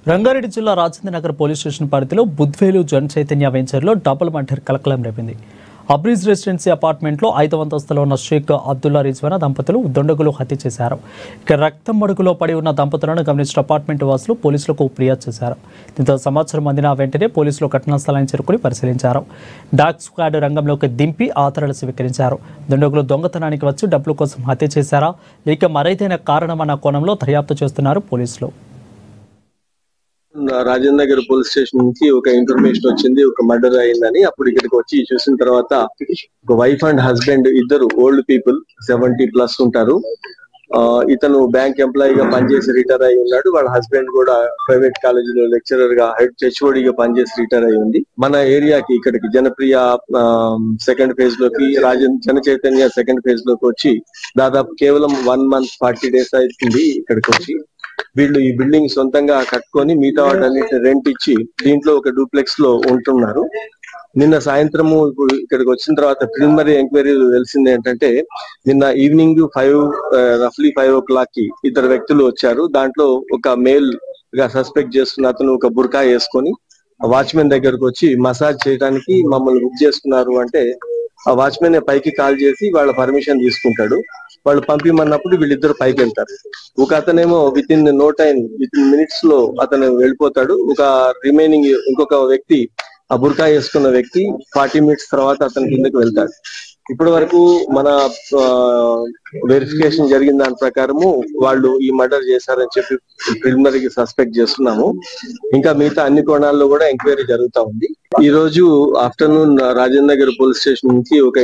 రంగారెడ్డి జిల్లా Rajendra Nagar police station పరిధిలో బుద్వేలు జన్ చైతన్య వెంచర్లో డబుల్ మర్డర్ కలకలం రేపింది. అబ్రీజ్ రెసిడెన్సీ అపార్ట్మెంట్లో 5వ అంతస్తులో ఉన్న షేక్ అబ్దుల్లా రిజ్వానా దంపతులు దుండగులు హత్య చేశారు. ఇక రక్తం మడుగులో పడి ఉన్న దంపతులను గమనించిన అపార్ట్మెంట్ వాసులు పోలీసులకు ఫిర్యాదు చేశారు. దీంతో సమాచారం అందిన వెంటనే పోలీసులు ఘటనా స్థలాన్ని చేరుకుని పరిశీలించారు. డాగ్ స్క్వాడ్ రంగంలోకి దింపి ఆధారాలు స్వీకరించారు. దుండగులు దొంగతనానికి వచ్చి డబ్బుల కోసం హత్య చేశారా లేక మరైతేన కారణమన్న కోణంలో దర్యాప్తు చేస్తున్నారు పోలీసులు. రాజేంద్ర నగర్ పోలీస్ స్టేషన్ నుంచి ఒక ఇన్ఫర్మేషన్ వచ్చింది, ఒక మర్డర్ అయిందని. అప్పుడు ఇక్కడికి వచ్చి చూసిన తర్వాత ఒక వైఫ్ అండ్ హస్బెండ్ ఇద్దరు ఓల్డ్ పీపుల్ 70+ ఉంటారు. ఇతను బ్యాంక్ ఎంప్లాయీగా పనిచేసి రిటైర్ అయి ఉన్నాడు. వాళ్ళ హస్బెండ్ కూడా ప్రైవేట్ కాలేజీలో లెక్చరర్ గా హెచ్ఓడిగా పనిచేసి రిటైర్ అయి ఉంది. మన ఏరియాకి ఇక్కడికి జనప్రియ సెకండ్ ఫేజ్ లోకి జన చైతన్య సెకండ్ ఫేజ్ లోకి వచ్చి దాదాపు కేవలం 1 month 40 days అవుతుంది. ఇక్కడికి వచ్చి వీళ్ళు ఈ బిల్డింగ్ సొంతంగా కట్టుకొని మిగతా వాటన్నిటిని రెంట్ ఇచ్చి దీంట్లో ఒక డూప్లెక్స్ లో ఉంటున్నారు. నిన్న సాయంత్రము ఇక్కడికి వచ్చిన తర్వాత ప్రిలిమినరీ ఎంక్వైరీ తెలిసింది ఏంటంటే, నిన్న ఈవినింగ్ రఫ్లీ 5 o'clock కి ఇద్దరు వ్యక్తులు వచ్చారు. దాంట్లో ఒక మేల్ గా సస్పెక్ట్ చేస్తున్న అతను ఒక బుర్కా వేసుకొని వాచ్మెన్ దగ్గరకు వచ్చి మసాజ్ చేయడానికి మమ్మల్ని బుక్ చేసుకున్నారు అంటే, ఆ వాచ్మెన్ పైకి కాల్ చేసి వాళ్ళ పర్మిషన్ తీసుకుంటాడు. వాళ్ళు పంపిమన్నప్పుడు వీళ్ళిద్దరు పైకి వెళ్తారు. ఒక అతనేమో వితిన్ మినిట్స్ లో అతను వెళ్ళిపోతాడు. ఒక రిమైనింగ్ ఇంకొక వ్యక్తి, ఆ బుర్కా వేసుకున్న వ్యక్తి 40 minutes తర్వాత అతని కిందకి వెళ్తాడు. ఇప్పటి వరకు మన వెరిఫికేషన్ జరిగిన దాని ప్రకారము వాళ్ళు ఈ మర్డర్ చేశారని చెప్పి ప్రిలిమినరీకి సస్పెక్ట్ చేస్తున్నాము. ఇంకా మిగతా అన్ని కోణాల్లో కూడా ఎంక్వైరీ జరుగుతా ఉంది. ఈ రోజు afternoon Rajendra Nagar police station నుంచి ఒక